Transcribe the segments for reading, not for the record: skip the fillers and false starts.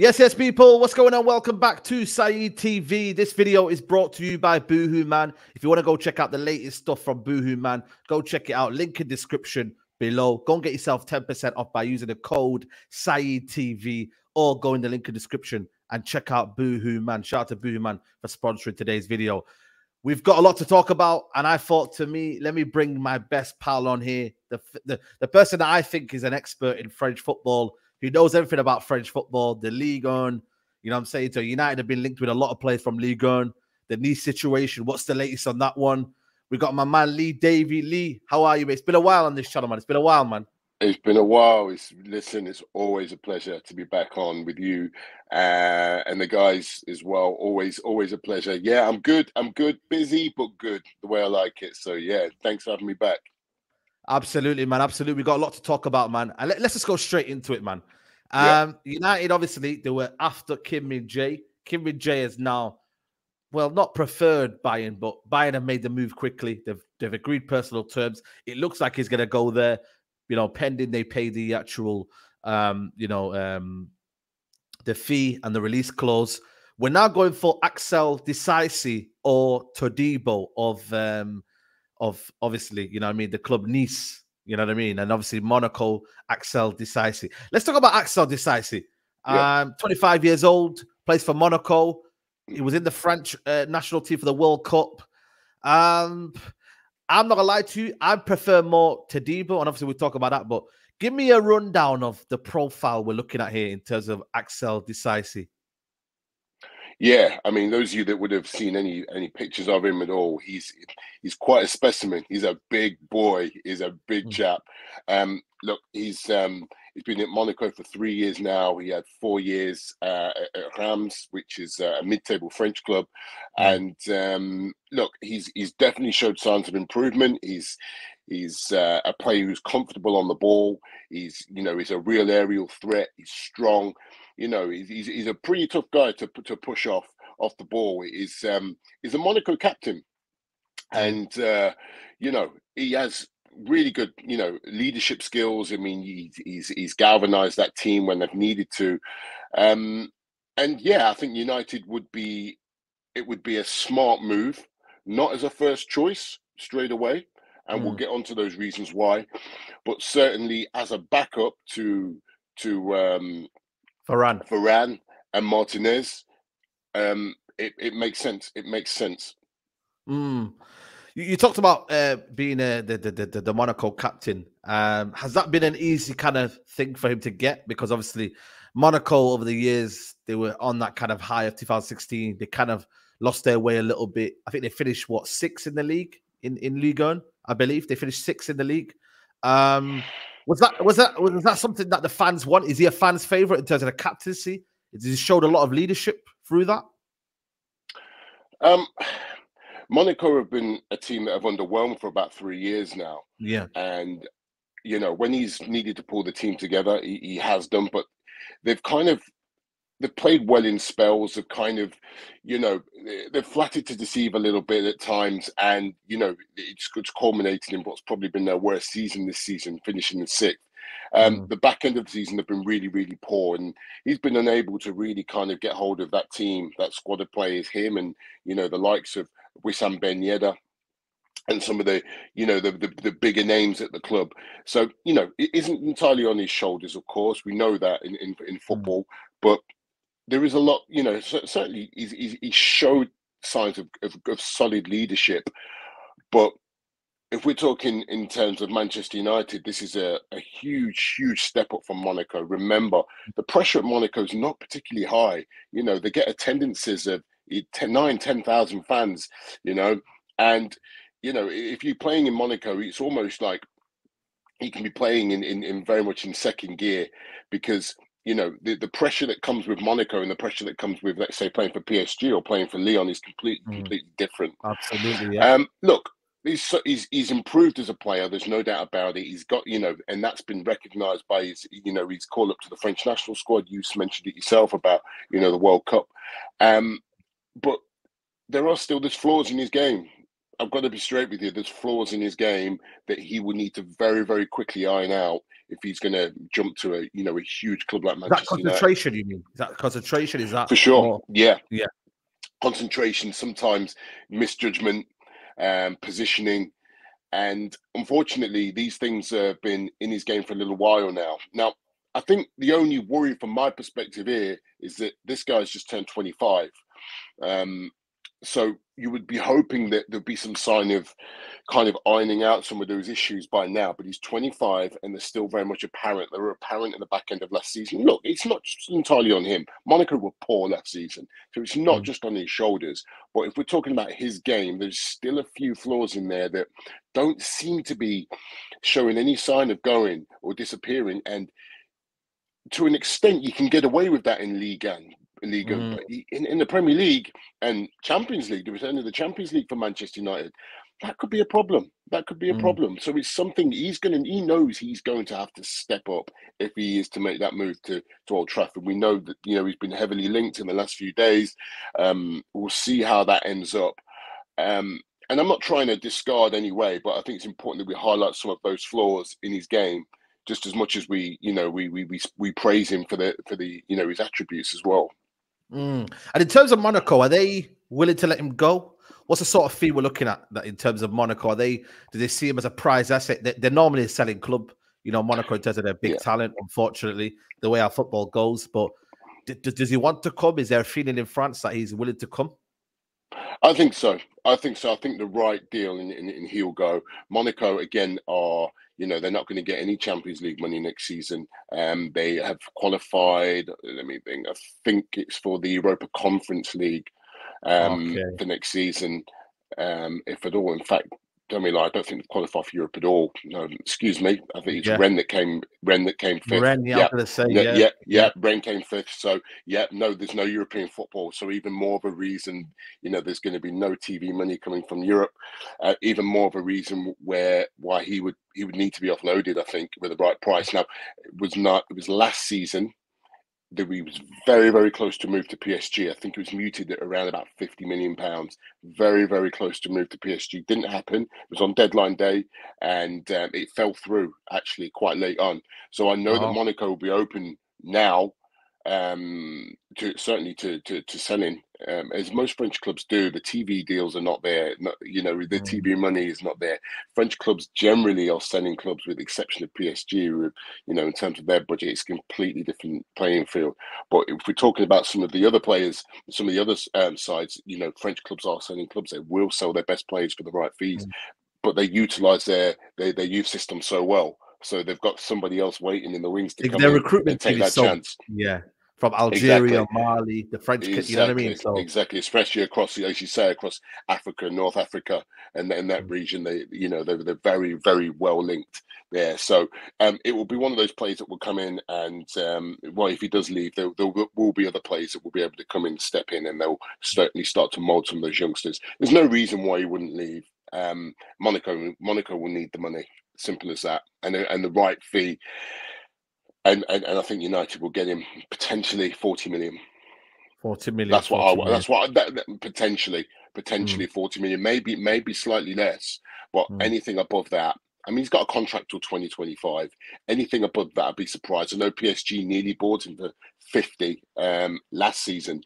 Yes, people. What's going on? Welcome back to Saeed TV. This video is brought to you by Boohoo Man. If you want to go check out the latest stuff from Boohoo Man, go check it out. Link in description below. Go and get yourself 10% off by using the code Saeed TV, or go in the link in description and check out Boohoo Man. Shout out to Boohoo Man for sponsoring today's video. We've got a lot to talk about, and I thought, let me bring my best pal on here, the person that I think is an expert in French football, who knows everything about French football, the Ligue 1. You know what I'm saying? So United have been linked with a lot of players from Ligue 1. The Nice situation, what's the latest on that one? We got my man Lee Davey. Lee, how are you, mate? It's been a while on this channel, man. It's been a while, man. It's been a while. It's always a pleasure to be back on with you and the guys as well. Always a pleasure. Yeah, I'm good. Busy, but good, the way I like it. So, yeah, thanks for having me back. Absolutely, man. Absolutely. We got a lot to talk about, man. And let's just go straight into it, man. United, obviously, they were after Kim Min-jae. Kim Min-jae is now, well, not preferred Bayern, but Bayern have made the move quickly. They've agreed personal terms. It looks like he's going to go there, pending they pay the actual, the fee and the release clause. We're now going for Axel Disasi or Todibo of obviously, the club Nice, and obviously Monaco, Axel Disasi. Let's talk about Axel Disasi. 25 years old, plays for Monaco. He was in the French national team for the World Cup. I'm not gonna lie to you, I prefer more Todibo, and obviously we'll talk about that, but give me a rundown of the profile we're looking at here in terms of Axel Disasi. Yeah, I mean, those of you that would have seen any pictures of him at all, he's quite a specimen. He's a big boy. He's a big chap. Look, he's been at Monaco for 3 years now. He had 4 years at Reims, which is a mid-table French club. And look, he's definitely showed signs of improvement. He's a player who's comfortable on the ball. He's a real aerial threat. He's strong. He's a pretty tough guy to push off the ball. He's a Monaco captain, and he has really good leadership skills. I mean, he's galvanized that team when they've needed to, and yeah, I think United would be a smart move, not as a first choice straight away, and we'll get onto those reasons why, but certainly as a backup to Varane and Martinez. It makes sense. It makes sense. You talked about being the Monaco captain. Has that been an easy kind of thing for him to get? Because obviously Monaco over the years, they were on that kind of high of 2016. They kind of lost their way a little bit. I think they finished, sixth in the league, in Ligue 1, I believe. They finished sixth in the league. Was that something that the fans want? Is he a fan's favorite in terms of the captaincy? Has he showed a lot of leadership through that? Monaco have been a team that have underwhelmed for about 3 years now. Yeah. And, when he's needed to pull the team together, he has done, but they've played well in spells. They've kind of, they've flattered to deceive a little bit at times. And, it's culminated in what's probably been their worst season this season, finishing in sixth. The back end of the season have been really, really poor. And he's been unable to really kind of get hold of that team, that squad of players, him and, the likes of Wissam Ben Yedder and some of the, the bigger names at the club. So, it isn't entirely on his shoulders, of course. We know that in football, but there is a lot, certainly he showed signs of solid leadership. But if we're talking in terms of Manchester United, this is a huge step up from Monaco. Remember, the pressure at Monaco is not particularly high. They get attendances of 10,000 fans, and, if you're playing in Monaco, it's almost like you can be playing in very much in second gear, because the pressure that comes with Monaco and the pressure that comes with, let's say, playing for PSG or playing for Lyon is completely different. Absolutely, yeah. Look, he's improved as a player. There's no doubt about it. He's got, and that's been recognised by his, his call up to the French national squad. You mentioned it yourself about, the World Cup. But there's flaws in his game. I've got to be straight with you. There's flaws in his game that he would need to very, very quickly iron out if he's going to jump to a huge club like Is that Manchester United. concentration? You mean? Is that concentration? Is that For sure? more? Yeah. Yeah. Concentration, sometimes misjudgment, positioning, and unfortunately, these things have been in his game for a little while now. Now, I think the only worry from my perspective here is that this guy's just turned 25. So you would be hoping that there'd be some sign of kind of ironing out some of those issues by now, but he's 25 and they're still very much apparent. They were apparent at the back end of last season. Look, it's not just entirely on him. Monaco were poor last season, so it's not just on his shoulders. But if we're talking about his game, there's still a few flaws in there that don't seem to be showing any sign of going or disappearing. And to an extent, you can get away with that in Ligue 1. But in the Premier League and Champions League, the return of the Champions League for Manchester United, that could be a problem. That could be a problem. So it's something he knows he's going to have to step up if he is to make that move to Old Trafford. We know that, he's been heavily linked in the last few days. We'll see how that ends up. And I'm not trying to discard anyway, but I think it's important that we highlight some of those flaws in his game, just as much as we praise him for the his attributes as well. And in terms of Monaco, are they willing to let him go? What's the sort of fee we're looking at in terms of Monaco? Do they see him as a prize asset? They're normally a selling club, Monaco, in terms of their big talent, unfortunately, the way our football goes. But does he want to come? Is there a feeling in France that he's willing to come? I think so. I think the right deal and he'll go. Monaco, again, are, they're not going to get any Champions League money next season. They have qualified, let me think, I think it's for the Europa Conference League for next season, if at all. In fact, don't me lie, I don't think they've qualified for Europe at all. Excuse me. I think it's Rennes that came fifth. Rennes, I was going to say, Rennes came fifth. So, no, there's no European football. So even more of a reason, there's going to be no TV money coming from Europe. Even more of a reason why he would need to be offloaded, I think, with the right price. Now, it was last season that he was very, very close to move to PSG. I think it was muted at around about £50 million. Very, very close to move to PSG. Didn't happen. It was on deadline day, and it fell through actually quite late on. So I know that Monaco will be open now to selling. As most French clubs do, the TV deals are not there. The TV money is not there. French clubs generally are selling clubs, with the exception of PSG, who, in terms of their budget, it's a completely different playing field. But if we're talking about some of the other players, some of the other sides, French clubs are selling clubs. They will sell their best players for the right fees, but they utilise their youth system so well. So they've got somebody else waiting in the wings to come in and take that chance. Yeah. From Algeria, Mali, the French, you know what I mean? So, exactly, especially across, as you say, across Africa, North Africa, and in that region, they're very, very well linked there. So it will be one of those players that will come in, and if he does leave, there will be other players that will be able to come in, step in, and they'll certainly start to mould some of those youngsters. There's no reason why he wouldn't leave. Monaco will need the money, simple as that, and the right fee. And I think United will get him potentially 40 million. 40 million. That's what potentially 40 million, maybe slightly less, but anything above that. I mean, he's got a contract till 2025. Anything above that, I'd be surprised. I know PSG nearly bought him for 50 last season.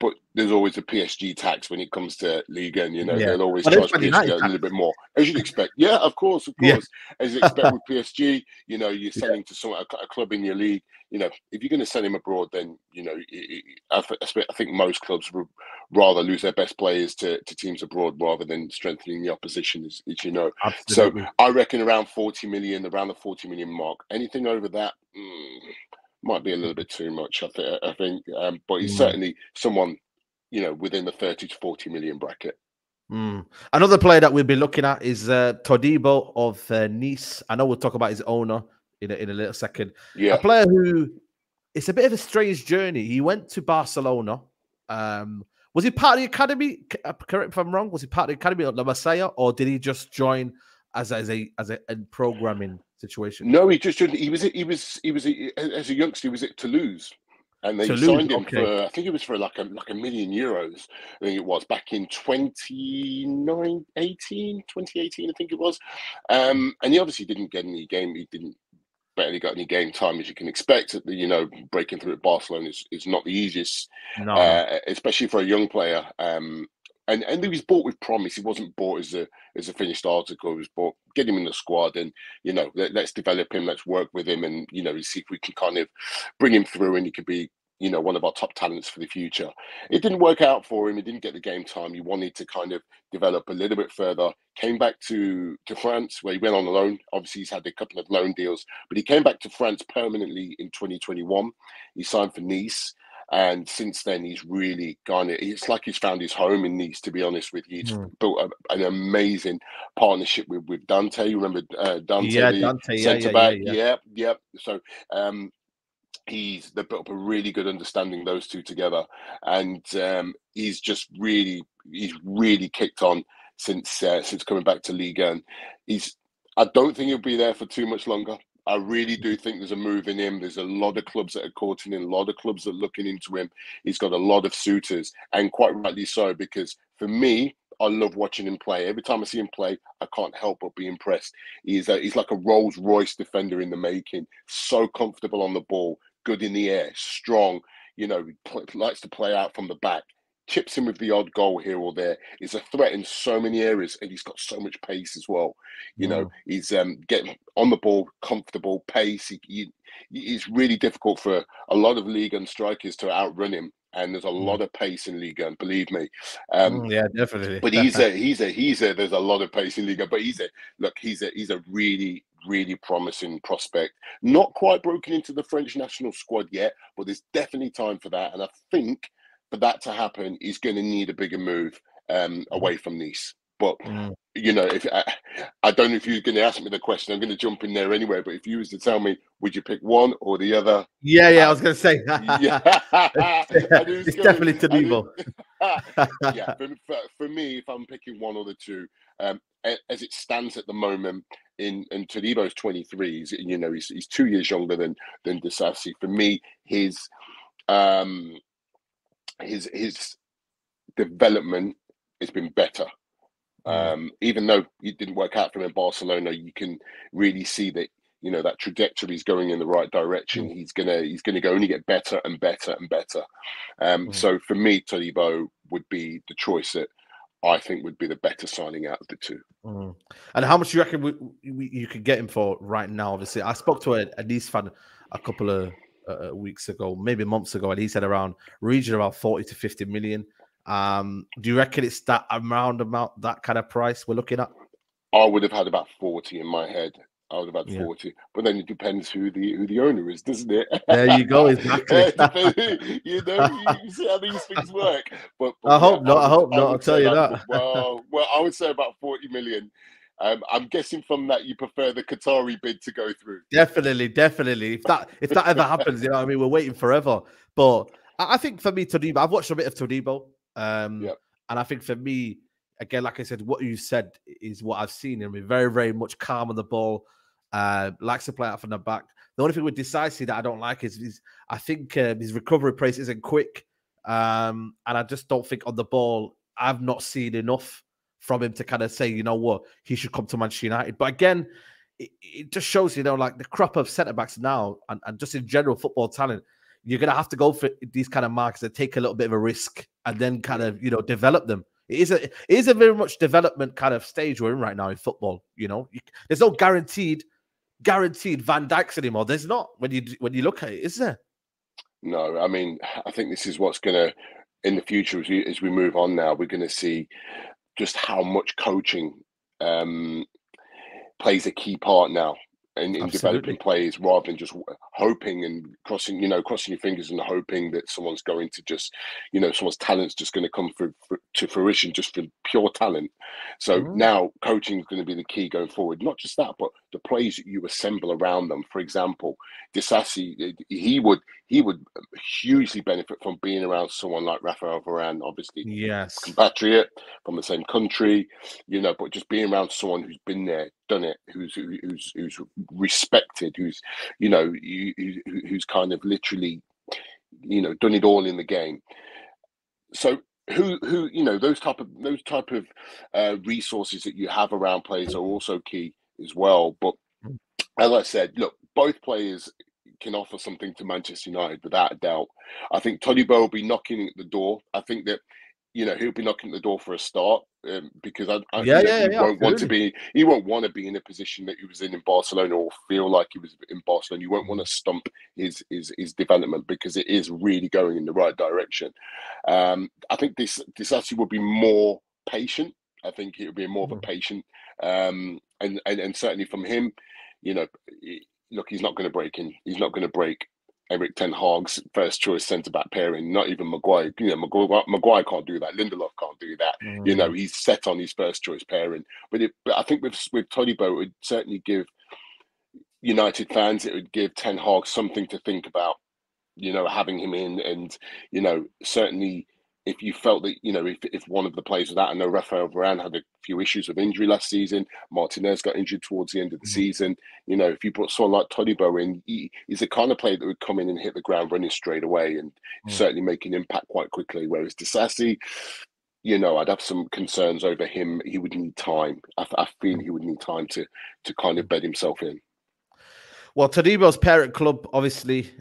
But there's always a PSG tax when it comes to Liga, and they'll always charge PSG a little bit more, as you'd expect. Yeah, of course. As you expect with PSG, you're selling to a club in your league. If you're going to sell him abroad, then I think most clubs would rather lose their best players to teams abroad rather than strengthening the opposition, as you know. Absolutely. So I reckon around 40 million, around the 40 million mark. Anything over that. Might be a little bit too much, I think, but he's certainly someone, within the 30 to 40 million bracket. Another player that we'll be looking at is Todibo of Nice. I know we'll talk about his owner in a little second. Yeah. A player who, it's a bit of a strange journey. He went to Barcelona. Was he part of the academy? Correct me if I'm wrong. Was he part of the academy at La Masia, or did he just join as a programming situation? No, he just joined. He was as a youngster. He was at Toulouse. And they Toulouse, signed him okay. for, I think it was for like a million euros. I think it was back in 2018, I think it was. And he obviously didn't get any game. He didn't barely got any game time, as you can expect. You know, breaking through at Barcelona is not the easiest, No. especially for a young player. And he was bought with promise. He wasn't bought as a finished article. He was bought, get him in the squad, and you know, let's develop him, let's work with him, and you know, see if we can kind of bring him through, and he could be, you know, one of our top talents for the future. It didn't work out for him. He didn't get the game time. He wanted to kind of develop a little bit further. Came back to France, where he went on loan. Obviously, he's had a couple of loan deals, but he came back to France permanently in 2021. He signed for Nice. And since then, he's really gone. It's like he's found his home in Nice, to be honest with you. He's built an amazing partnership with Dante. You remember Dante, Yeah, the Dante. Yeah, centre yeah, yeah, back? yeah. Yeah. So they've built up a really good understanding, those two together, and he's really kicked on since coming back to Liga. And I don't think he'll be there for too much longer. I really do think there's a move in him. There's a lot of clubs that are courting him, a lot of clubs that are looking into him. He's got a lot of suitors, and quite rightly so, because for me, I love watching him play. Every time I see him play, I can't help but be impressed. He's like a Rolls Royce defender in the making. So comfortable on the ball, good in the air, strong. You know, likes to play out from the back. Chips in with the odd goal here or there. He's a threat in so many areas, and he's got so much pace as well. You know, he's getting on the ball, comfortable, pace. It's really difficult for a lot of Ligue 1 strikers to outrun him, and there's a lot of pace in Ligue 1, believe me. Yeah, definitely. But there's a lot of pace in Ligue 1, but he's a really promising prospect. Not quite broken into the French national squad yet, but there's definitely time for that. And I think for that to happen, he's going to need a bigger move away from Nice. But you know, if I don't know if you're going to ask me the question, I'm going to jump in there anyway. But if you was to tell me, would you pick one or the other? Yeah, I was going to say. Yeah, it's definitely Todibo. Yeah, for me, if I'm picking one or the two, as it stands at the moment, and Todibo's 23. He's 2 years younger than Disasi. For me, his development has been better. Even though it didn't work out for him in Barcelona, you can really see that, you know, that trajectory is going in the right direction. He's gonna only get better and better and better. So for me, Todibo would be the choice that I think would be the better signing out of the two. And how much do you reckon you could get him for right now? Obviously, I spoke to a Nice fan a couple of weeks ago, maybe months ago, and he said around 40 to 50 million. Do you reckon it's that amount, that kind of price we're looking at? I would have had about 40 in my head. I would have had 40, but then it depends who the owner is, doesn't it? There you go, exactly. You know, you see how these things work. But I hope not. I'll tell you that. Well, I would say about 40 million. I'm guessing from that you prefer the Qatari bid to go through. Definitely. If that ever happens, you know what I mean? We're waiting forever. But I think for me, Todibo, I've watched a bit of Todibo. And I think for me, again, like I said, what you said is what I've seen him. Very, very much calm on the ball. Likes to play out from the back. The only thing with Disasi that I don't like is I think his recovery pace isn't quick. And I just don't think on the ball, I've not seen enough from him to kind of say, you know what, he should come to Manchester United. But again, it just shows, you know, like the crop of centre-backs now and just in general football talent, you're going to have to go for these kind of marks that take a little bit of a risk and then kind of, you know, develop them. It is a very much development kind of stage we're in right now in football. You know, there's no guaranteed Van Dijks anymore. There's not when you look at it, is there? No, I mean, I think this is what's going to, in the future, as we move on now, we're going to see just how much coaching plays a key part now in developing players, rather than just hoping and crossing your fingers and hoping that someone's going to just, you know, someone's talent's just going to come to fruition just from pure talent. So now coaching is going to be the key going forward. Not just that, but the players that you assemble around them. For example, Disasi, he would hugely benefit from being around someone like Rafael Varane, obviously. Yes. Compatriot from the same country, you know, but just being around someone who's been there, done it, who's respected, who's, you know, who's kind of literally done it all in the game. So who those type of resources that you have around players are also key as well. But as I said, look, both players can offer something to Manchester United without a doubt. I think Todibo will be knocking at the door. I think that he'll be knocking at the door for a start, because he won't want to be. He won't want to be in a position that he was in Barcelona, or feel like he was in Barcelona. You won't want to stump his development, because it is really going in the right direction. I think this actually will be more patient. I think it will be more of a patient, and certainly from him, look, he's not going to break in. He's not going to break Erik ten Hag's first choice centre back pairing. Not even Maguire. Maguire can't do that. Lindelof can't do that. He's set on his first choice pairing. But I think with Todibo, it would certainly give United fans, it would give Ten Hag something to think about. Having him in, and certainly if you felt that if one of the players was out, I know Rafael Varane had a few issues of injury last season. Martinez got injured towards the end of the season. If you put someone like Todibo in, he's the kind of player that would come in and hit the ground running straight away, and certainly make an impact quite quickly. Whereas Disasi, I'd have some concerns over him. He would need time. I feel he would need time to kind of bed himself in. Well, Todibo's parent club obviously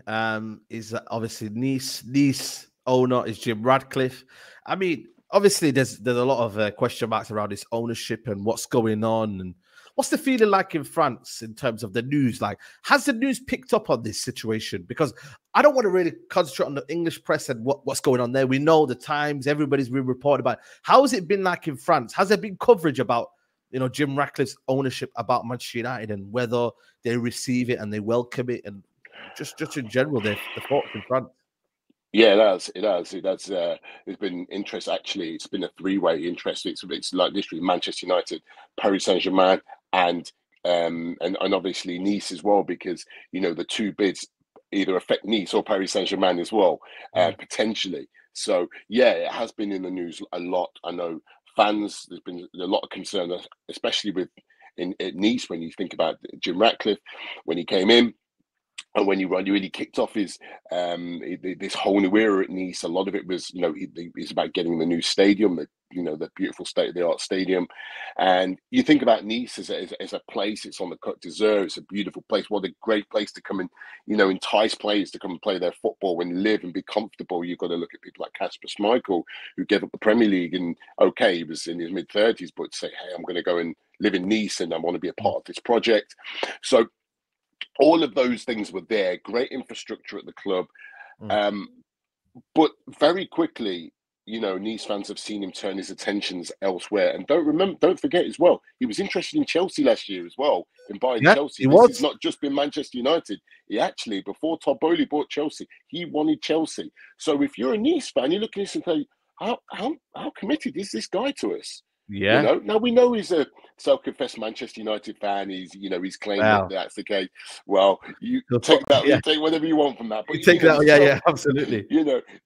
is obviously Nice. Nice owner is Jim Ratcliffe. I mean, obviously there's a lot of question marks around this ownership and what's going on, and what's the feeling like in France in terms of the news? Like, has the news picked up on this situation? Because I don't want to really concentrate on the English press and what's going on there. We know the Times, everybody's been reporting about it. How has it been like in France? Has there been coverage about Jim Ratcliffe's ownership about Manchester United, and whether they receive it and they welcome it, and just in general, the thoughts in France? Yeah, it has. There's been interest. Actually, it's been a three-way interest. It's like literally Manchester United, Paris Saint-Germain, and obviously Nice as well, because the two bids either affect Nice or Paris Saint-Germain as well, potentially. So yeah, it has been in the news a lot. I know fans. There's been a lot of concern, especially at Nice, when you think about Jim Ratcliffe when he came in. And when he really kicked off his this whole new era at Nice, a lot of it was, it's about getting the new stadium, the beautiful state-of-the-art stadium. And you think about Nice as a place. It's on the Côte d'Azur. It's a beautiful place. What a great place to come and, entice players to come and play their football and live and be comfortable. You've got to look at people like Kasper Schmeichel, who gave up the Premier League, and okay, he was in his mid-30s, but say, hey, I'm going to go and live in Nice and I want to be a part of this project. So all of those things were there. Great infrastructure at the club. But very quickly, Nice fans have seen him turn his attentions elsewhere. And don't forget as well, he was interested in Chelsea last year as well, in buying Chelsea. This has not just been Manchester United. He actually, before Todd Boehly bought Chelsea, he wanted Chelsea. So if you're a Nice fan, you look at this and say, how committed is this guy to us? Yeah. Now we know he's a self-confessed Manchester United fan. He's claimed that that's the case. Well, you take that, you take whatever you want from that. But you take that, absolutely.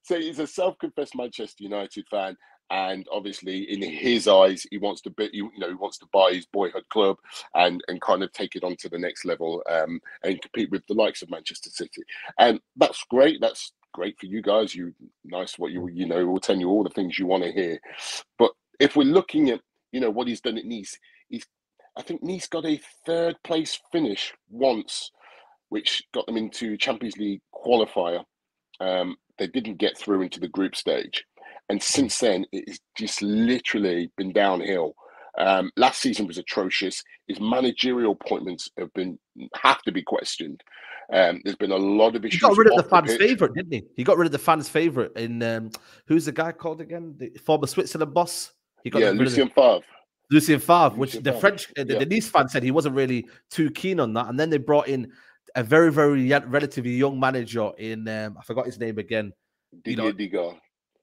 So he's a self-confessed Manchester United fan, and obviously in his eyes, he wants to he wants to buy his boyhood club and kind of take it on to the next level, and compete with the likes of Manchester City. And that's great. That's great for you guys. We'll tell you all the things you want to hear. But if we're looking at, what he's done at Nice, I think Nice got a third place finish once, which got them into Champions League qualifier. They didn't get through into the group stage. And since then, it's just literally been downhill. Last season was atrocious. His managerial appointments have to be questioned. There's been a lot of issues. He got rid of the fans' favourite, didn't he? He got rid of the fans' favourite in who's the guy called again? The former Switzerland boss. Lucien Favre. Lucien Favre, which the French, the Nice fan said he wasn't really too keen on that. And then they brought in a very, very relatively young manager in, I forgot his name again. Didier Digard.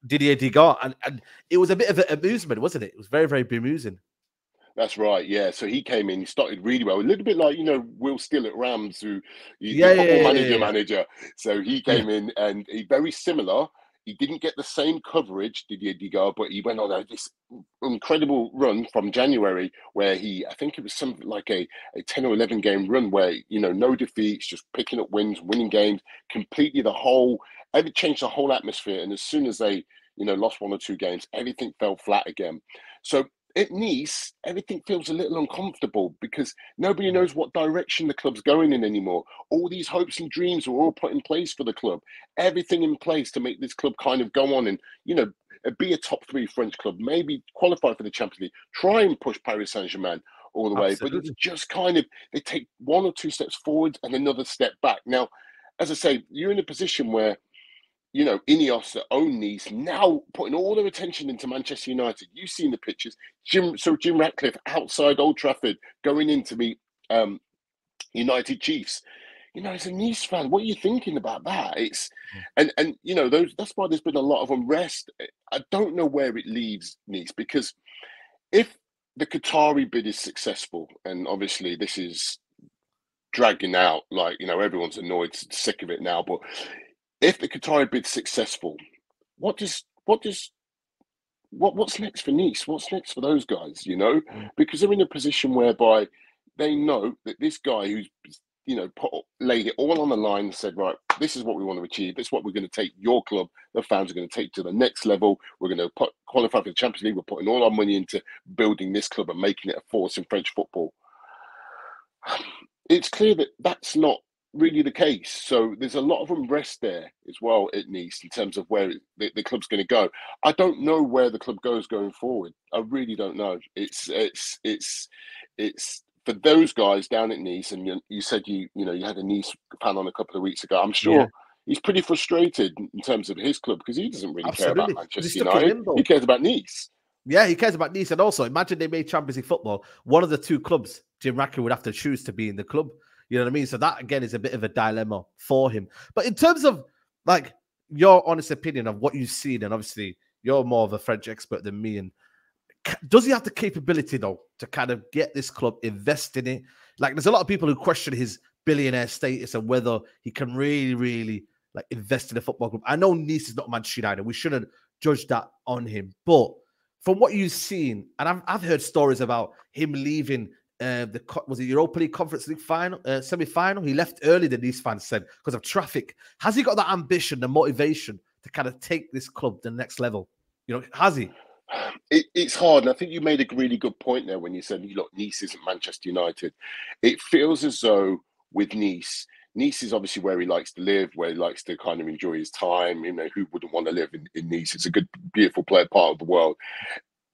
Didier Digard. And it was a bit of an amusement, wasn't it? It was very, very bemusing. That's right, yeah. So he came in, he started really well. A little bit like, Will Still at Rams, who he's the manager. So he came in and he very similar. He didn't get the same coverage, Didier Digard, but he went on this incredible run from January where I think it was something like a 10 or 11 game run where, no defeats, just picking up wins, winning games, completely the whole it changed the whole atmosphere. And as soon as they, lost 1 or 2 games, everything fell flat again. So at Nice, everything feels a little uncomfortable because nobody knows what direction the club's going in anymore. All these hopes and dreams were all put in place for the club. Everything in place to make this club kind of go on and, be a top 3 French club, maybe qualify for the Champions League, try and push Paris Saint-Germain all the way. Absolutely. But it's just kind of, they take 1 or 2 steps forward and another step back. Now, as I say, you're in a position where, Ineos that own Nice now putting all their attention into Manchester United. You've seen the pictures. Jim Ratcliffe outside Old Trafford going in to meet United Chiefs. As a Nice fan, what are you thinking about that? It's and that's why there's been a lot of unrest. I don't know where it leaves Nice, because if the Qatari bid is successful, and obviously this is dragging out, like, everyone's annoyed, sick of it now, but if the Qatari bid's successful, what's next for Nice? What's next for those guys? Because they're in a position whereby they know that this guy who's laid it all on the line and said, right, this is what we want to achieve. This is what we're going to take your club, the fans are going to take to the next level. We're going to qualify for the Champions League. We're putting all our money into building this club and making it a force in French football. It's clear that that's not really the case. So there's a lot of unrest there as well at Nice in terms of where the club's going to go. I don't know where the club goes going forward. I really don't know. It's for those guys down at Nice, and you said you had a Nice fan on a couple of weeks ago. I'm sure he's pretty frustrated in terms of his club because he doesn't really care about Manchester United. He cares about Nice. Yeah, he cares about Nice. And also, imagine they made Champions League football. One of the 2 clubs Jim Ratcliffe would have to choose to be in the club. You know what I mean? So that, again, is a bit of a dilemma for him. But in terms of, like, your honest opinion of what you've seen, and obviously you're more of a French expert than me, and does he have the capability, though, to kind of get this club, invest in it? Like, there's a lot of people who question his billionaire status and whether he can really, really, like, invest in a football club. I know Nice is not Manchester United. We shouldn't judge that on him. But from what you've seen, and I've heard stories about him leaving was it Europa League Conference League final, semi-final? He left early, the Nice fans said, because of traffic. Has he got that ambition, the motivation to kind of take this club to the next level? Has he? It's hard, and I think you made a really good point there when you said, look, Nice isn't Manchester United. It feels as though with Nice is obviously where he likes to live, where he likes to kind of enjoy his time. Who wouldn't want to live in Nice? It's a good, beautiful part of the world.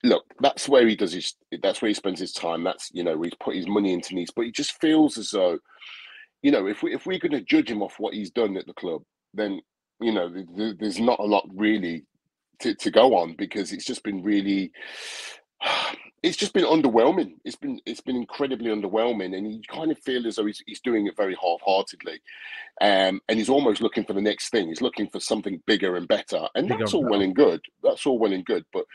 Look, that's where he that's where he spends his time. That's, he's put his money into Nice, but he just feels as though, if we're going to judge him off what he's done at the club, then, there's not a lot really to go on, because it's just been really, it's just been underwhelming. It's been incredibly underwhelming, and you kind of feel as though he's doing it very half-heartedly, and he's almost looking for the next thing. He's looking for something bigger and better, and that's all well and good. That's all well and good, but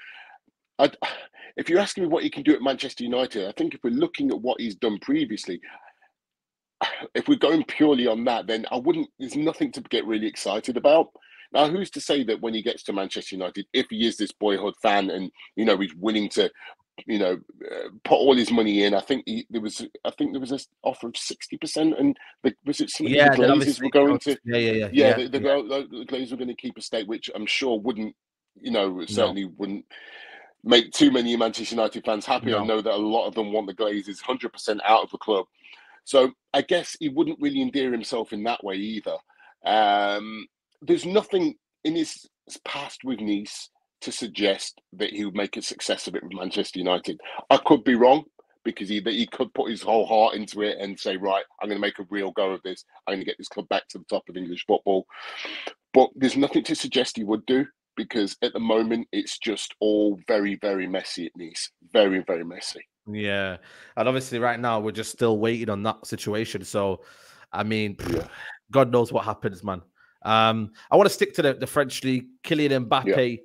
if you're asking me what he can do at Manchester United, I think if we're looking at what he's done previously, if we're going purely on that, then there's nothing to get really excited about. Now, who's to say that when he gets to Manchester United, if he is this boyhood fan and, he's willing to, put all his money in, I think there was an offer of 60%, and was it some of the Glazers were going to? The Glazers were going to keep a stake, which I'm sure wouldn't, certainly wouldn't make too many Manchester United fans happy. No. I know that a lot of them want the Glazers 100% out of the club. So I guess he wouldn't really endear himself in that way either. There's nothing in his past with Nice to suggest that he would make a success of it with Manchester United. I could be wrong, because he could put his whole heart into it and say, right, I'm going to make a real go of this. I'm going to get this club back to the top of English football. But there's nothing to suggest he would do, because at the moment it's just all very, very messy at Nice. Very, very messy. Yeah. And obviously right now we're just still waiting on that situation. So, I mean, God knows what happens, man. I want to stick to the French league. Kylian Mbappe.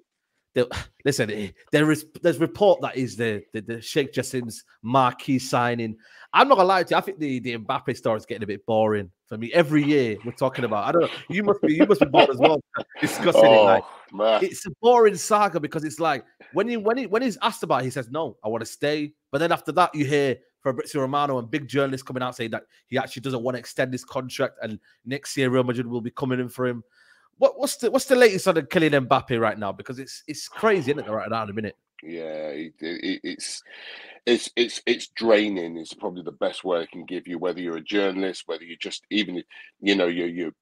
Listen, there's report that is the Sheikh Jassim's marquee signing. I'm not gonna lie to you. I think the Mbappe story is getting a bit boring for me. Every year we're talking about. I don't know. You must be bored as well discussing it. Like, man. It's a boring saga, because it's like when he's asked about it, he says no, I want to stay. But then after that, you hear Fabrizio Romano and big journalists coming out saying that he actually doesn't want to extend his contract, and next year Real Madrid will be coming in for him. what's the latest on the Kylian Mbappe right now? Because it's crazy, isn't it? Right now in a minute. Yeah, it's draining. Is probably the best word I can give you. Whether you're a journalist, whether you just even you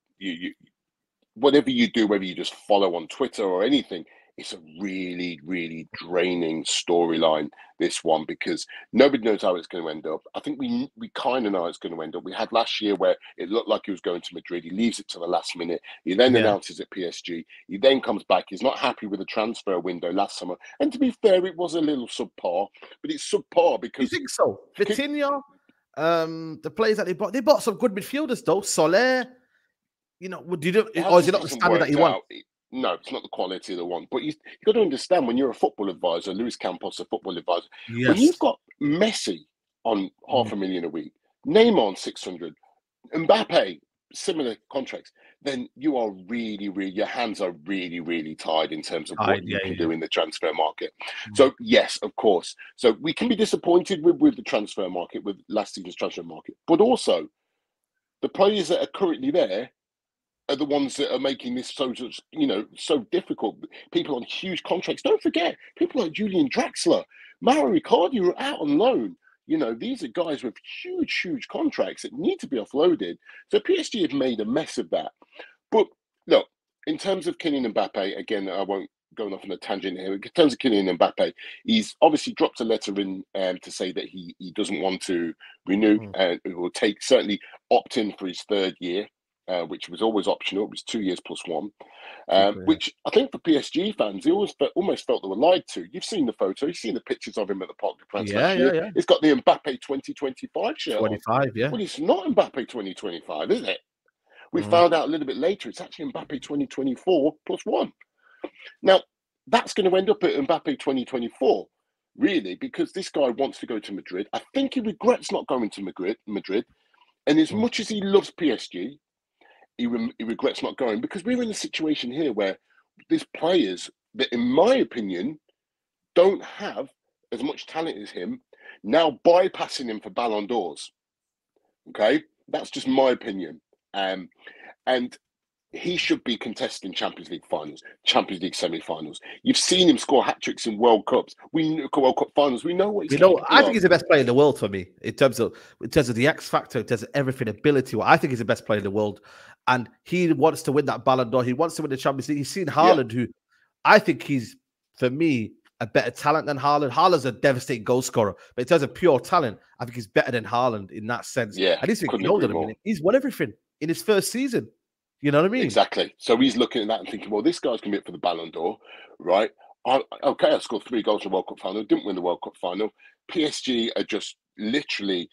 whatever you do, whether you just follow on Twitter or anything, it's a really, really draining storyline, this one, because nobody knows how it's going to end up. I think we kind of know how it's going to end up. We had last year where it looked like he was going to Madrid. He leaves it to the last minute. He then announces at PSG. He then comes back. He's not happy with the transfer window last summer. And to be fair, it was a little subpar, but it's subpar because... You think so? Vitinha, the players that they bought some good midfielders, though. Soler, you know, or is it not the standard that you want? No, it's not the quality they want. But you've got to understand, when you're a football advisor, Luis Campos, a football advisor, when you've got Messi on $500,000 a week, Neymar on 600, Mbappe, similar contracts, then you are really, really, your hands are really, really tied in terms of what you can do in the transfer market. So, yes, of course. So we can be disappointed with the transfer market, with last season's transfer market. But also, the players that are currently there are the ones that are making this so difficult. People on huge contracts. Don't forget, people like Julian Draxler, Mauro Icardi are out on loan. You know, these are guys with huge contracts that need to be offloaded. So PSG have made a mess of that. But look, in terms of Kylian Mbappe, again, I won't go off on a tangent here. In terms of Kylian Mbappe, he's obviously dropped a letter in to say that he doesn't want to renew and it will certainly opt in for his third year. Which was always optional. It was 2 years plus one, which I think for PSG fans, they almost felt they were lied to. You've seen the photo, you've seen the pictures of him at the Parc des Princes last year. Yeah. It's got the Mbappe 2025 shirt 25, on. Well, it's not Mbappe 2025, is it? We found out a little bit later, it's actually Mbappe 2024 plus one. Now, that's going to end up at Mbappe 2024, really, because this guy wants to go to Madrid. I think he regrets not going to Madrid. And as much as he loves PSG, he regrets not going, because we're in a situation here where there's players that, in my opinion, don't have as much talent as him, now bypassing him for Ballon d'Ors. Okay? That's just my opinion. And he should be contesting Champions League finals, Champions League semi-finals. You've seen him score hat-tricks in World Cups. World Cup finals. We know what he's capable of. I think he's the best player in the world for me in terms of the X factor, in terms of everything, ability. I think he's the best player in the world, and he wants to win that Ballon d'Or. He wants to win the Champions League. He's seen Haaland, who I think he's, for me, a better talent than Haaland. Haaland's a devastating goal scorer, but in terms of pure talent, I think he's better than Haaland in that sense. Yeah, and he's won everything in his first season. You know what I mean? Exactly. So he's looking at that and thinking, well, this guy's going to be up for the Ballon d'Or, right? I scored 3 goals in the World Cup final, didn't win the World Cup final. PSG are just literally,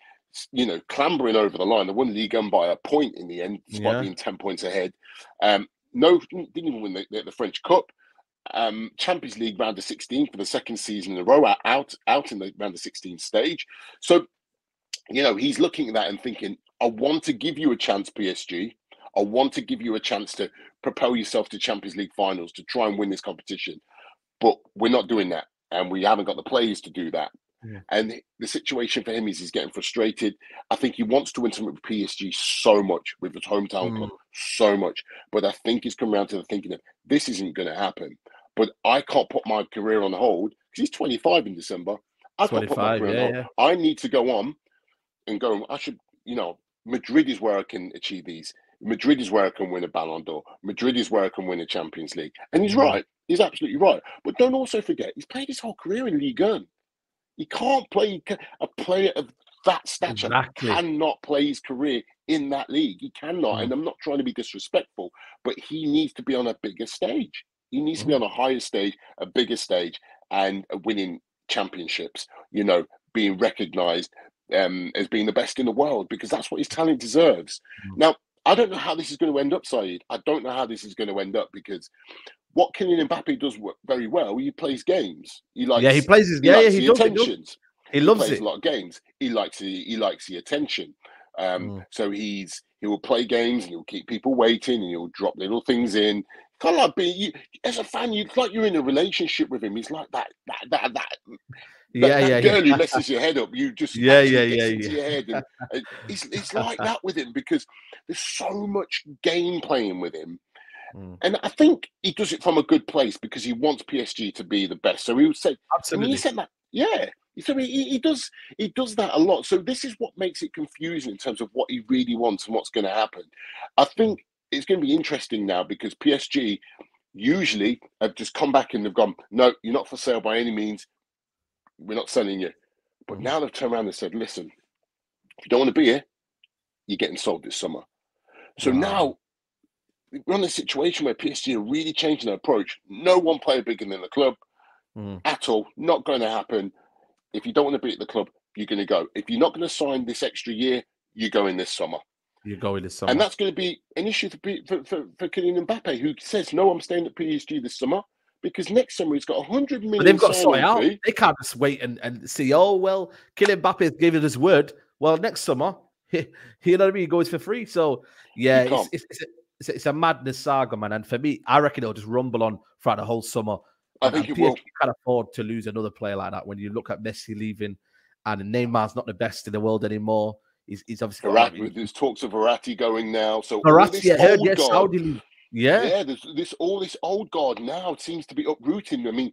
clambering over the line. They won Ligue 1 by a point in the end, despite being 10 points ahead. Didn't even win the French Cup. Champions League round of 16 for the second season in a row, out in the round of 16 stage. So, he's looking at that and thinking, I want to give you a chance, PSG. I want to give you a chance to propel yourself to Champions League finals, to try and win this competition. But we're not doing that. And we haven't got the players to do that. Yeah. And the situation for him is he's getting frustrated. I think he wants to win something with PSG so much, with his hometown club, so much. But I think he's come around to the thinking that this isn't going to happen. But I can't put my career on hold, because he's 25 in December. I can't put my career on hold. I need to go on and go. I should, Madrid is where I can achieve these. Madrid is where I can win a Ballon d'Or. Madrid is where I can win a Champions League. And he's right. He's absolutely right. But don't also forget, he's played his whole career in Ligue 1. He can't play. A player of that stature cannot play his career in that league. He cannot. And I'm not trying to be disrespectful, but he needs to be on a bigger stage. He needs to be on a higher stage, a bigger stage, and winning championships, being recognised as being the best in the world, because that's what his talent deserves. Now, I don't know how this is going to end up, Saeed. I don't know how this is going to end up, because what Kylian Mbappe does very well, he plays games. He likes, he plays his, he attentions. He loves plays a lot of games. He likes the attention. So he will play games and he'll keep people waiting and he'll drop little things in. Kind of like as a fan, it's like you're in a relationship with him. He's like that girl who messes your head up. You just into your head. And it's like that with him, because there's so much game playing with him, And I think he does it from a good place because he wants PSG to be the best. So he would say, Absolutely. I mean, he said that, yeah. So he does that a lot. So this is what makes it confusing in terms of what he really wants and what's going to happen. I think it's going to be interesting now because PSG usually have just come back and they've gone, no, you're not for sale by any means. We're not selling you. But now they've turned around and said, listen, if you don't want to be here, you're getting sold this summer. So now we're in a situation where PSG are really changing their approach. No one player bigger than the club at all. Not going to happen. If you don't want to be at the club, you're going to go. If you're not going to sign this extra year, you're going this summer. You're going this summer. And that's going to be an issue for Kylian Mbappe, who says, no, I'm staying at PSG this summer. Because next summer he's got 100 million. But they've got to sort it out. They can't just wait and see, oh, well, Kylian Mbappe has given his word. Well, next summer, you know what I mean? He goes for free. So, yeah, it's a madness saga, man. And for me, I reckon it'll just rumble on throughout the whole summer. I think it will. You can't afford to lose another player like that when you look at Messi leaving and Neymar's not the best in the world anymore. He's obviously there's talks of Verratti going now. So Verratti, I heard, Saudi. Yeah, there's all this old guard now seems to be uprooting. I mean,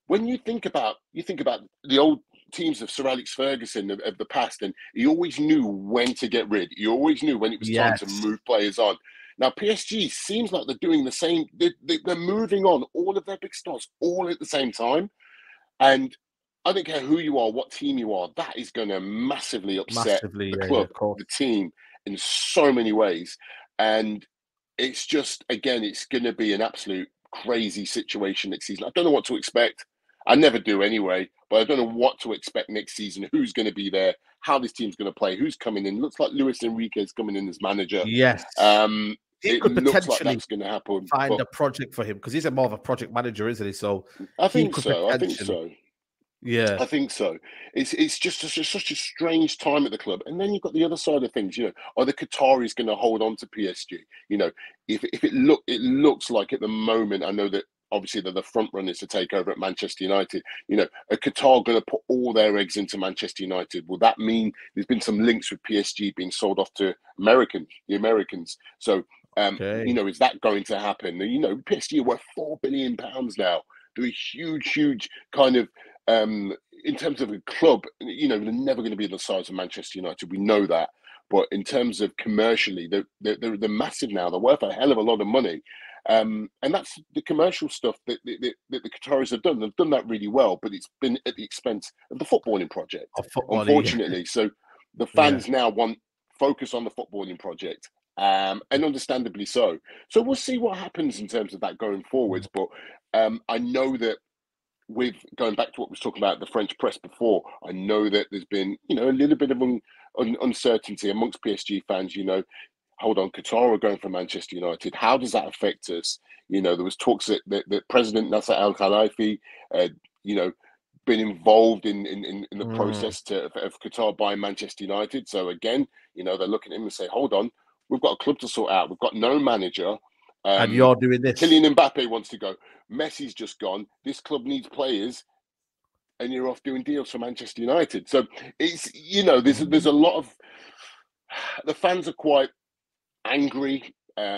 when you think about the old teams of Sir Alex Ferguson of the past, and he always knew when to get rid. He always knew when it was time to move players on. Now, PSG seems like they're doing the same. They're moving on all of their big stars all at the same time. And I don't care who you are, what team you are, that is going to massively upset the club, the team, in so many ways. And it's just, again, it's going to be an absolute crazy situation next season. I don't know what to expect. I never do anyway, but I don't know what to expect next season, who's going to be there, how this team's going to play, who's coming in. Looks like Luis Enrique is coming in as manager. Yes. It could looks potentially like that's going to happen. Find a project for him because he's more of a project manager, isn't he? So I think so. Yeah, I think so. It's just such a strange time at the club, and then you've got the other side of things. You know, are the Qataris going to hold on to PSG? You know, if it looks like at the moment, I know that obviously they're the front runners to take over at Manchester United. You know, are Qatar going to put all their eggs into Manchester United? Will that mean there's been some links with PSG being sold off to the Americans? So, you know, is that going to happen? You know, PSG are worth £4 billion now. They're a huge kind of, in terms of a club, you know, they're never going to be the size of Manchester United. We know that. But in terms of commercially, they're massive now. They're worth a hell of a lot of money. And that's the commercial stuff that the Qataris have done. They've done that really well, but it's been at the expense of the footballing project, unfortunately. So the fans now want focus on the footballing project, and understandably so. So we'll see what happens in terms of that going forwards. But I know that with going back to what we was talking about the French press before, I know that there's been, you know, a little bit of uncertainty amongst PSG fans. You know, hold on, Qatar are going for Manchester United. How does that affect us? You know, there was talks that President Nasser Al Khelaifi, you know, been involved in the process of Qatar buying Manchester United. So again, you know, they're looking at him and say, hold on, we've got a club to sort out. We've got no manager. And you're doing this. Kylian Mbappe wants to go. Messi's just gone. This club needs players, and you're off doing deals for Manchester United. So it's, you know, there's a lot of, the fans are quite angry,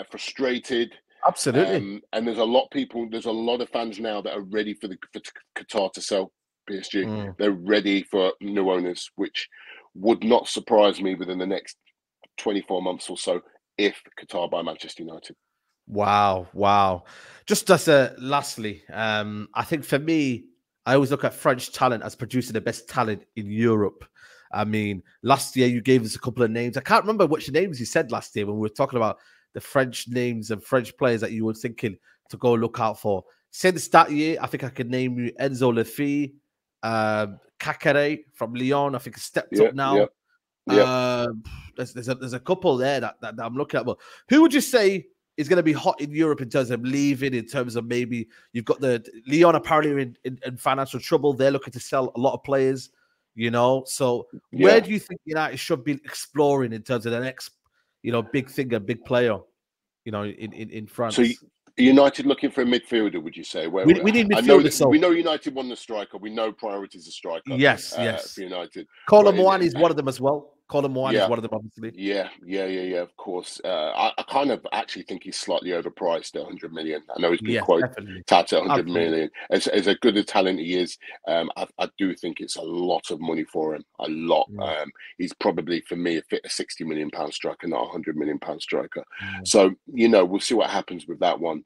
frustrated. Absolutely. And there's a lot of fans now that are ready for Qatar to sell PSG. They're ready for new owners, which would not surprise me within the next 24 months or so if Qatar buy Manchester United. Wow. Just as lastly, I think for me, I always look at French talent as producing the best talent in Europe. I mean, last year you gave us a couple of names. I can't remember which names you said last year when we were talking about the French names and French players that you were thinking to go look out for. Since that year, I think I could name you Enzo Lefebvre, Caqueret from Lyon. I think has stepped up now. There's a couple there that I'm looking at. But who would you say is going to be hot in Europe in terms of leaving, in terms of maybe you've got the Lyon apparently in financial trouble. They're looking to sell a lot of players, you know. So where do you think United should be exploring in terms of the next, you know, big thing, a big player, you know, in France? So United looking for a midfielder, would you say? We need midfielders. We know United won the striker. We know priorities a striker. Yes. For United. Kolo Muani is one of them as well. Colin Moine is one of them, obviously. Yeah, of course. I kind of actually think he's slightly overpriced at 100 million. I know he's been Yes, quoted definitely. at 100 Absolutely. million. As a good a talent he is, I do think it's a lot of money for him. A lot. He's probably, for me, a 60 million pound striker, not a 100 million pound striker. So, we'll see what happens with that one.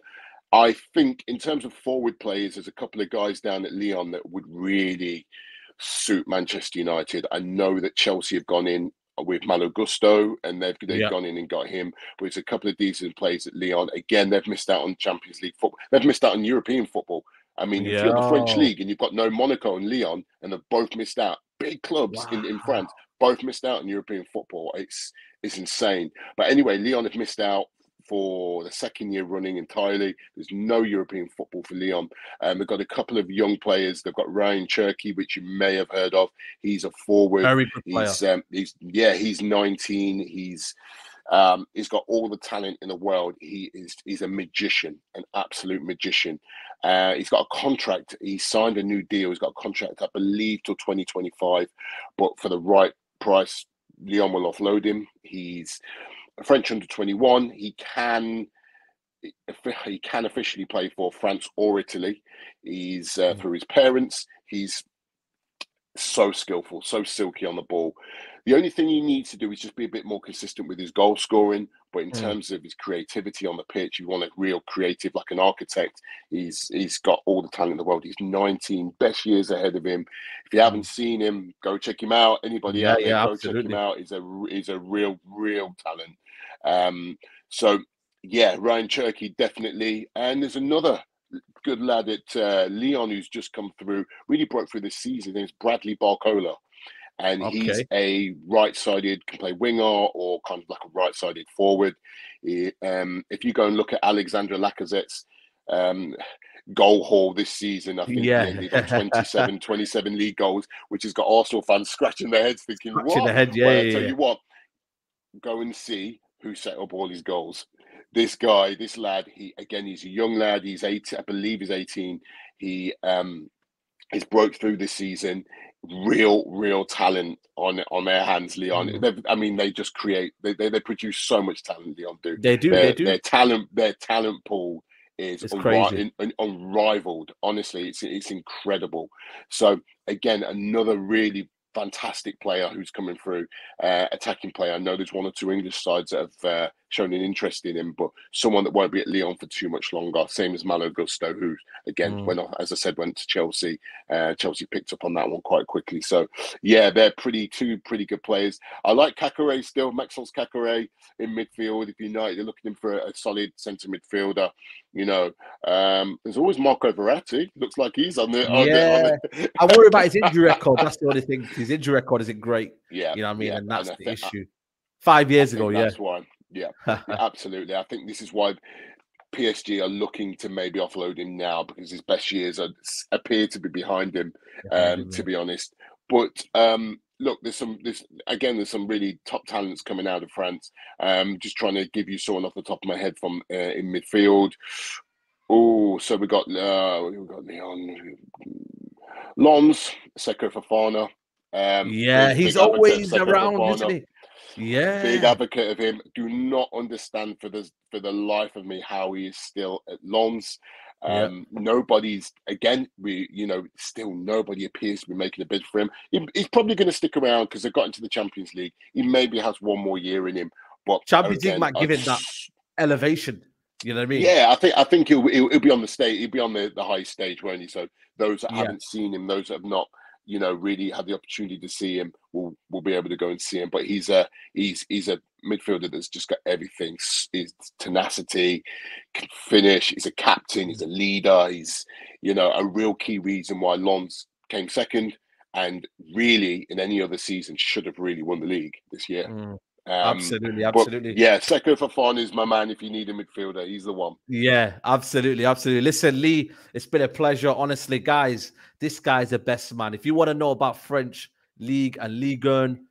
I think in terms of forward players, there's a couple of guys down at Lyon that would really suit Manchester United. I know that Chelsea have gone in with Malo Gusto, and they've gone in and got him. But it's a couple of decent players at Lyon. Again, they've missed out on Champions League football. They've missed out on European football. I mean, if you're the French league and you've got no Monaco and Lyon, and they've both missed out, big clubs in France, both missed out on European football. It's insane. But anyway, Lyon have missed out for the second year running entirely. There's no European football for Lyon. They've got a couple of young players. They've got Ryan Cherky, which you may have heard of. He's a forward. Very good player. He's 19. He's got all the talent in the world. He's a magician, an absolute magician. He's got a contract. He signed a new deal. He's got a contract, I believe, till 2025. But for the right price, Lyon will offload him. He's a French under 21. He can officially play for France or Italy. He's through his parents. He's so skillful, so silky on the ball. The only thing he needs to do is just be a bit more consistent with his goal scoring. But in terms of his creativity on the pitch, you want a real creative, like an architect. He's got all the talent in the world. He's 19, best years ahead of him. If you haven't seen him, go check him out. Anybody out there, go check him out. He's a real talent. So yeah, Ryan Cherky definitely. And there's another good lad at Lyon who's just come through, really broke through this season. His name's Bradley Barcola. And he's a right-sided, can play winger or kind of like a right-sided forward. If you go and look at Alexandre Lacazette's goal haul this season, I think he ended on 27 league goals, which has got Arsenal fans scratching their heads thinking, what? I tell you what, go and see who set up all his goals. This lad, he's a young lad. He's 18, I believe he's 18. He's broke through this season. Real talent on their hands, Lyon. They just create. They produce so much talent. Lyon do. They do. Their talent pool is unrivaled. Honestly, it's incredible. So again, another really fantastic player who's coming through, attacking player. I know there's one or two English sides that have shown an interest in him, but someone that won't be at Lyon for too much longer. Same as Malo Gusto, who again, as I said, went to Chelsea. Chelsea picked up on that one quite quickly. So yeah, they're two pretty good players. I like Caqueret still, Maxence Caqueret in midfield. If you're looking for a solid centre midfielder, there's always Marco Verratti. Looks like he's on the. I worry about his injury record. That's the only thing. His injury record isn't great. Yeah, you know what I mean, and that's the issue. 5 years ago, that's why. Yeah, absolutely. I think this is why PSG are looking to maybe offload him now, because his best years appear to be behind him. To be honest, but look, there's some really top talents coming out of France. Just trying to give you someone off the top of my head from in midfield. Oh, so we got Lyon, Lens, Seko Fofana. He's always around, isn't he? Yeah, big advocate of him. Do not understand for the life of me how he is still at Lens. Nobody's still nobody appears to be making a bid for him. He's probably going to stick around because they've got into the Champions League. He maybe has one more year in him, but Champions League might give him that elevation. You know what I mean? Yeah, I think he'll be on the stage. He'll be on the highest stage, won't he? So those that haven't seen him, those that have not, really had the opportunity to see him, will be able to go and see him. But he's a midfielder that's just got everything. His tenacity, can finish. He's a captain. He's a leader. He's a real key reason why Lens came second, and really in any other season should have really won the league this year. Absolutely. Yeah, Seko Fofana is my man. If you need a midfielder, he's the one. Yeah, absolutely. Listen, Lee, it's been a pleasure. Honestly, guys, this guy's the best man. If you want to know about French league and Ligue 1,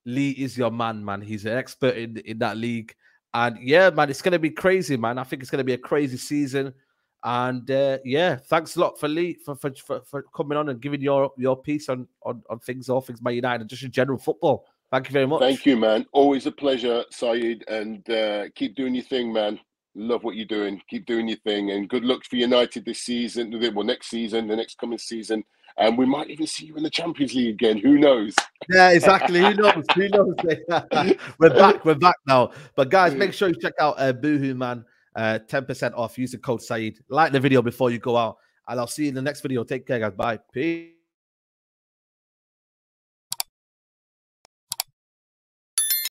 Lee is your man. He's an expert in that league. And yeah, man, it's going to be crazy, man. I think it's going to be a crazy season. And thanks a lot for Lee for coming on and giving your piece on things, all things Man United and just in general football. Thank you very much. Thank you, man. Always a pleasure, Saeed, and keep doing your thing, man. Love what you're doing. Keep doing your thing, and good luck for United this season. Well, next season, the next coming season, and we might even see you in the Champions League again. Who knows? Yeah, exactly. Who knows? Who knows? We're back. We're back now. But guys, make sure you check out Boohoo Man. 10% off. Use the code Saeed. Like the video before you go out, and I'll see you in the next video. Take care, guys. Bye. Peace.